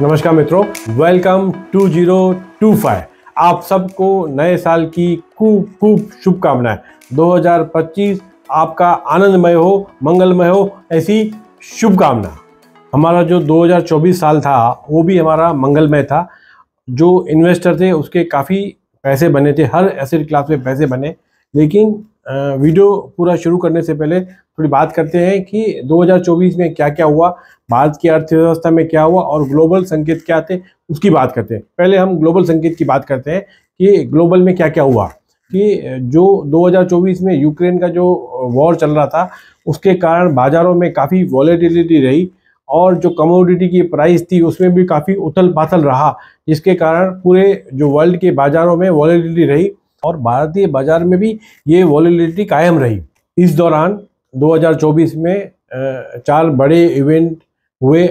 नमस्कार मित्रों, वेलकम 2025। आप सबको नए साल की खूब खूब शुभकामनाएं। 2025 आपका आनंदमय हो, मंगलमय हो, ऐसी शुभकामना। हमारा जो 2024 साल था वो भी हमारा मंगलमय था। जो इन्वेस्टर थे उसके काफ़ी पैसे बने थे, हर एसेट क्लास में पैसे बने। लेकिन वीडियो पूरा शुरू करने से पहले थोड़ी बात करते हैं कि 2024 में क्या क्या हुआ, भारत की अर्थव्यवस्था में क्या हुआ और ग्लोबल संकेत क्या थे, उसकी बात करते हैं। पहले हम ग्लोबल संकेत की बात करते हैं कि ग्लोबल में क्या क्या हुआ। कि जो 2024 में यूक्रेन का जो वॉर चल रहा था उसके कारण बाज़ारों में काफ़ी वॉलेटिलिटी रही और जो कमोडिटी की प्राइस थी उसमें भी काफ़ी उथल पाथल रहा, जिसके कारण पूरे जो वर्ल्ड के बाज़ारों में वॉलेटिलिटी रही और भारतीय बाजार में भी ये वॉलेटिलिटी कायम रही। इस दौरान 2024 में 4 बड़े इवेंट हुए,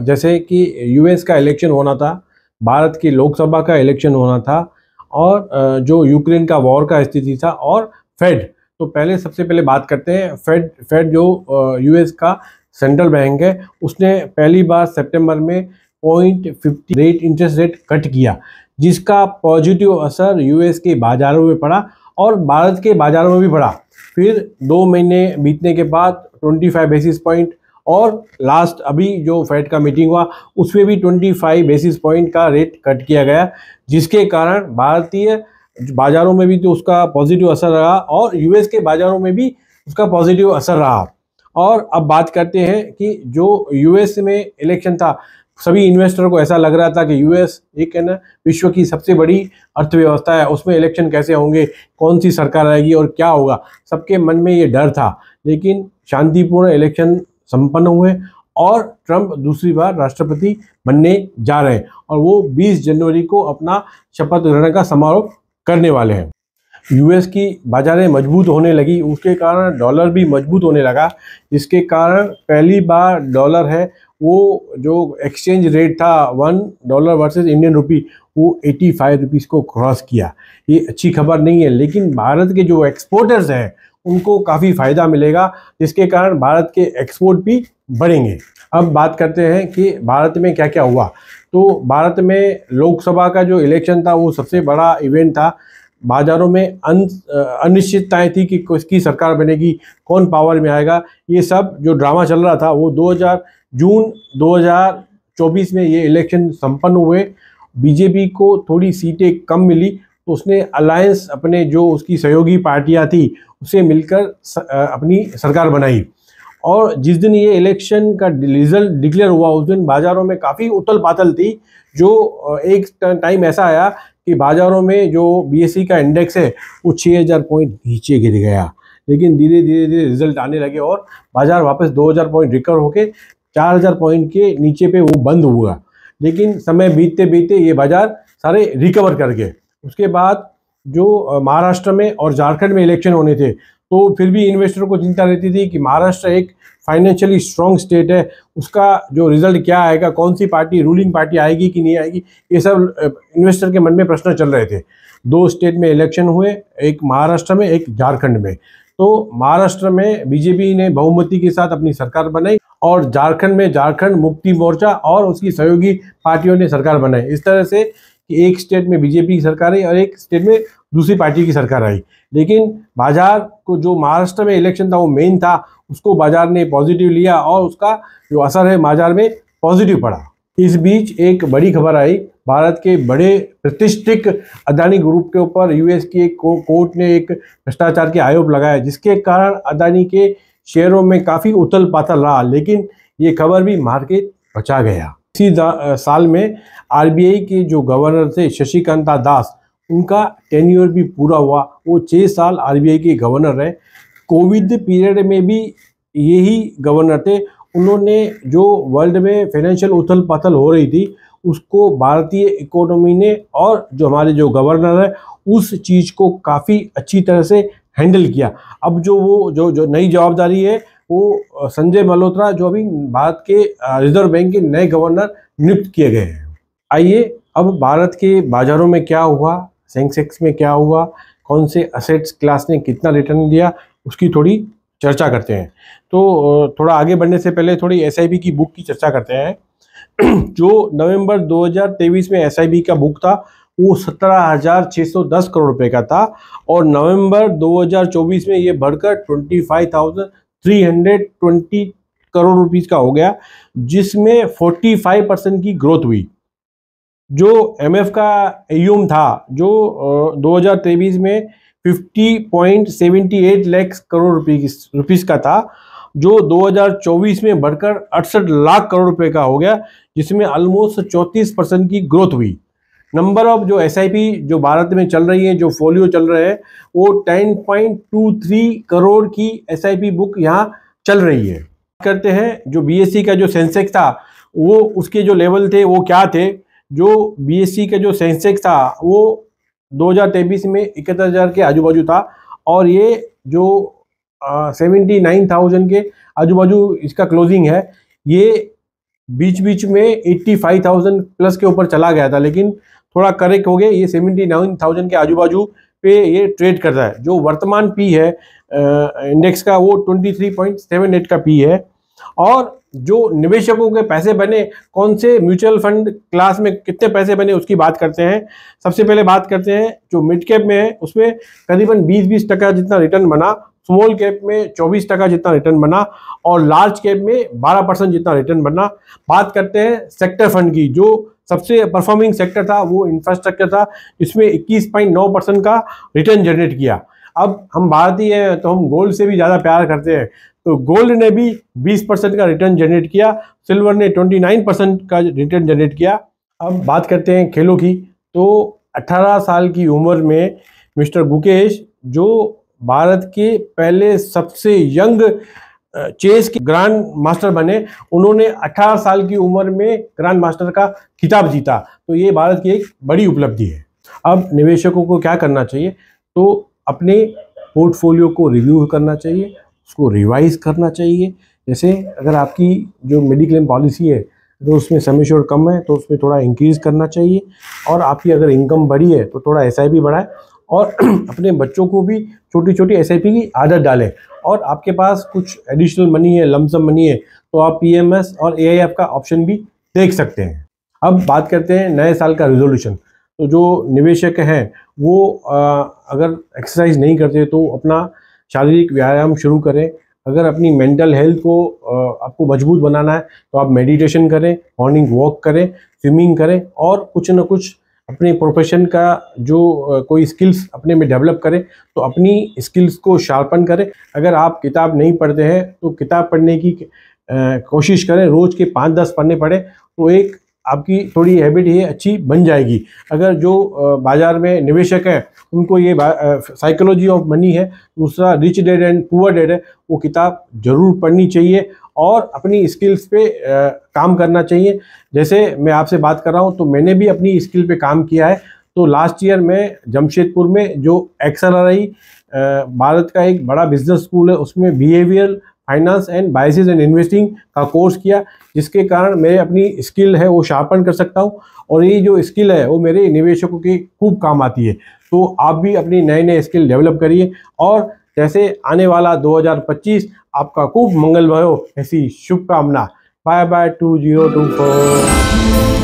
जैसे कि यूएस का इलेक्शन होना था, भारत की लोकसभा का इलेक्शन होना था और जो यूक्रेन का वॉर का स्थिति था और फेड। तो पहले सबसे पहले बात करते हैं फेड जो यूएस का सेंट्रल बैंक है, उसने पहली बार सितंबर में 0.50 इंटरेस्ट रेट कट किया, जिसका पॉजिटिव असर यूएस के बाज़ारों में पड़ा और भारत के बाज़ारों में भी पड़ा। फिर 2 महीने बीतने के बाद 25 बेसिस पॉइंट और लास्ट अभी जो फेड का मीटिंग हुआ उसमें भी 25 बेसिस पॉइंट का रेट कट किया गया, जिसके कारण भारतीय बाज़ारों में भी तो उसका पॉजिटिव असर रहा और यूएस के बाज़ारों में भी उसका पॉजिटिव असर रहा। और अब बात करते हैं कि जो यूएस में इलेक्शन था, सभी इन्वेस्टर को ऐसा लग रहा था कि यूएस एक है ना विश्व की सबसे बड़ी अर्थव्यवस्था है, उसमें इलेक्शन कैसे होंगे, कौन सी सरकार आएगी और क्या होगा, सबके मन में ये डर था। लेकिन शांतिपूर्ण इलेक्शन संपन्न हुए और ट्रंप दूसरी बार राष्ट्रपति बनने जा रहे हैं और वो 20 जनवरी को अपना शपथ ग्रहण का समारोह करने वाले हैं। यूएस की बाजारें मजबूत होने लगी, उसके कारण डॉलर भी मजबूत होने लगा, जिसके कारण पहली बार डॉलर है वो जो एक्सचेंज रेट था $1 वर्सेस इंडियन रुपी, वो 85 रुपीज़ को क्रॉस किया। ये अच्छी खबर नहीं है, लेकिन भारत के जो एक्सपोर्टर्स हैं उनको काफ़ी फ़ायदा मिलेगा, जिसके कारण भारत के एक्सपोर्ट भी बढ़ेंगे। अब बात करते हैं कि भारत में क्या क्या हुआ। तो भारत में लोकसभा का जो इलेक्शन था वो सबसे बड़ा इवेंट था। बाज़ारों में अनिश्चितताएं थी कि किसकी सरकार बनेगी, कौन पावर में आएगा। ये सब जो ड्रामा चल रहा था वो जून 2024 में ये इलेक्शन संपन्न हुए। बीजेपी को थोड़ी सीटें कम मिली तो उसने अलायंस अपने जो उसकी सहयोगी पार्टियां थी उससे मिलकर अपनी सरकार बनाई। और जिस दिन ये इलेक्शन का रिजल्ट डिक्लेयर हुआ उस दिन बाज़ारों में काफ़ी उथल पाथल थी। जो एक टाइम ऐसा आया कि बाज़ारों में जो बीएसई का इंडेक्स है वो 6000 पॉइंट नीचे गिर गया, लेकिन धीरे धीरे रिजल्ट आने लगे और बाज़ार वापस 2000 पॉइंट रिकवर होके 4000 पॉइंट के नीचे पे वो बंद हुआ। लेकिन समय बीतते बीतते ये बाज़ार सारे रिकवर कर गए। उसके बाद जो महाराष्ट्र में और झारखंड में इलेक्शन होने थे, तो फिर भी इन्वेस्टर को चिंता रहती थी कि महाराष्ट्र एक फाइनेंशियली स्ट्रॉन्ग स्टेट है, उसका जो रिजल्ट क्या आएगा, कौन सी पार्टी रूलिंग पार्टी आएगी कि नहीं आएगी, ये सब इन्वेस्टर के मन में प्रश्न चल रहे थे। 2 स्टेट में इलेक्शन हुए, एक महाराष्ट्र में एक झारखंड में। तो महाराष्ट्र में बीजेपी ने बहुमति के साथ अपनी सरकार बनाई और झारखंड में झारखंड मुक्ति मोर्चा और उसकी सहयोगी पार्टियों ने सरकार बनाई। इस तरह से कि एक स्टेट में बीजेपी की सरकार आई और एक स्टेट में दूसरी पार्टी की सरकार आई। लेकिन बाजार को जो महाराष्ट्र में इलेक्शन था वो मेन था, उसको बाजार ने पॉजिटिव लिया और उसका जो असर है बाजार में पॉजिटिव पड़ा। इस बीच एक बड़ी खबर आई, भारत के बड़े प्रतिष्ठित अदानी ग्रुप के ऊपर यूएस की एक कोर्ट ने एक भ्रष्टाचार के आरोप लगाया, जिसके कारण अदानी के शेयरों में काफ़ी उथल पाथल रहा। लेकिन ये खबर भी मार्केट बचा गया। इसी साल में आरबीआई के जो गवर्नर थे शशिकांता दास, उनका टेन्योर भी पूरा हुआ। वो 6 साल आरबीआई के गवर्नर रहे। कोविड पीरियड में भी यही गवर्नर थे। उन्होंने जो वर्ल्ड में फाइनेंशियल उथल पाथल हो रही थी उसको भारतीय इकोनॉमी ने और जो हमारे जो गवर्नर है उस चीज़ को काफ़ी अच्छी तरह से हैंडल किया। अब जो वो जो नई जवाबदारी है वो संजय मल्होत्रा, जो अभी भारत के रिजर्व बैंक के नए गवर्नर नियुक्त किए गए हैं। आइए अब भारत के बाज़ारों में क्या हुआ, सेंसेक्स में क्या हुआ, कौन से असेट्स क्लास ने कितना रिटर्न दिया, उसकी थोड़ी चर्चा करते हैं। तो थोड़ा आगे बढ़ने से पहले थोड़ी एसआईपी की बुक की चर्चा करते हैं। जो नवंबर 2023 में एसआईपी का बुक था वो 17,610 करोड़ रुपए का था, और नवंबर 2024 में ये बढ़कर 25,320 करोड़ रुपीस का हो गया, जिसमें 45% की ग्रोथ हुई। जो एमएफ का एयूम था जो 2023 में 50.78 लाख करोड़ रुपीस का था, जो 2024 में बढ़कर 68 लाख करोड़ रुपए का हो गया, जिसमें ऑलमोस्ट 34% की ग्रोथ हुई। नंबर ऑफ जो एसआईपी जो भारत में चल रही है, जो फोलियो चल रहे हैं, वो 10.23 करोड़ की एसआईपी बुक यहाँ चल रही है। करते हैं जो बीएससी का जो सेंसेक्स था वो उसके जो लेवल थे वो क्या थे। जो बीएससी का जो सेंसेक्स था वो 2023 में 71,000 के आजू बाजू था, और ये जो 79,000 के आजू बाजू इसका क्लोजिंग है। ये बीच बीच में 85,000 प्लस के ऊपर चला गया था, लेकिन थोड़ा करेक्ट हो गया, ये 79,000 के आजू बाजू पे ये ट्रेड कर रहा है। जो वर्तमान पी है इंडेक्स का वो 23.78 का पी है। और जो निवेशकों के पैसे बने, कौन से म्यूचुअल फंड क्लास में कितने पैसे बने उसकी बात करते हैं। सबसे पहले बात करते हैं जो मिड कैप में है, उसमें करीबन 20% जितना रिटर्न बना, स्मॉल कैप में 24% जितना रिटर्न बना, और लार्ज कैप में 12% जितना रिटर्न बना। बात करते हैं सेक्टर फंड की, जो सबसे परफॉर्मिंग सेक्टर था वो इंफ्रास्ट्रक्चर था, जिसमें 21.9% का रिटर्न जनरेट किया। अब हम भारतीय हैं तो हम गोल्ड से भी ज़्यादा प्यार करते हैं, तो गोल्ड ने भी 20% का रिटर्न जनरेट किया, सिल्वर ने 29% का रिटर्न जनरेट किया। अब बात करते हैं खेलों की, तो 18 साल की उम्र में मिस्टर गुकेश, जो भारत के पहले सबसे यंग चेस के ग्रैंड मास्टर बने, उन्होंने 18 साल की उम्र में ग्रैंड मास्टर का खिताब जीता, तो ये भारत की एक बड़ी उपलब्धि है। अब निवेशकों को क्या करना चाहिए, तो अपने पोर्टफोलियो को रिव्यू करना चाहिए, उसको रिवाइज करना चाहिए। जैसे अगर आपकी जो मेडिक्लेम पॉलिसी है तो उसमें सम एश्योर्ड कम है तो उसमें थोड़ा इंक्रीज़ करना चाहिए, और आपकी अगर इनकम बढ़ी है तो थोड़ा एसआईपी बढ़ाएं, और अपने बच्चों को भी छोटी छोटी एसआईपी की आदत डालें। और आपके पास कुछ एडिशनल मनी है, लमसम मनी है, तो आप पीएमएस और एआईएफ का ऑप्शन भी देख सकते हैं। अब बात करते हैं नए साल का रिजोल्यूशन। तो जो निवेशक हैं वो अगर एक्सरसाइज नहीं करते तो अपना शारीरिक व्यायाम शुरू करें। अगर अपनी मेंटल हेल्थ को आपको मजबूत बनाना है तो आप मेडिटेशन करें, मॉर्निंग वॉक करें, स्विमिंग करें, और कुछ न कुछ अपने प्रोफेशन का जो कोई स्किल्स अपने में डेवलप करें, तो अपनी स्किल्स को शार्पन करें। अगर आप किताब नहीं पढ़ते हैं तो किताब पढ़ने की कोशिश करें, रोज़ के 5-10 पन्ने पढ़ें, तो एक आपकी थोड़ी हैबिट ये अच्छी बन जाएगी। अगर जो बाज़ार में निवेशक हैं उनको ये साइकोलॉजी ऑफ मनी है, दूसरा rich dad and poor dad है, वो किताब जरूर पढ़नी चाहिए और अपनी स्किल्स पे काम करना चाहिए। जैसे मैं आपसे बात कर रहा हूँ तो मैंने भी अपनी स्किल पे काम किया है। तो लास्ट ईयर मैं जमशेदपुर में जो XLRI भारत का एक बड़ा बिजनेस स्कूल है, उसमें behaviour finance and biases and investing का कोर्स किया, जिसके कारण मैं अपनी स्किल है वो शार्पन कर सकता हूँ, और ये जो स्किल है वो मेरे निवेशकों के खूब काम आती है। तो आप भी अपनी नए नए स्किल डेवलप करिए, और जैसे आने वाला 2025 आपका खूब मंगलमय हो, ऐसी शुभकामना। Bye bye 2024।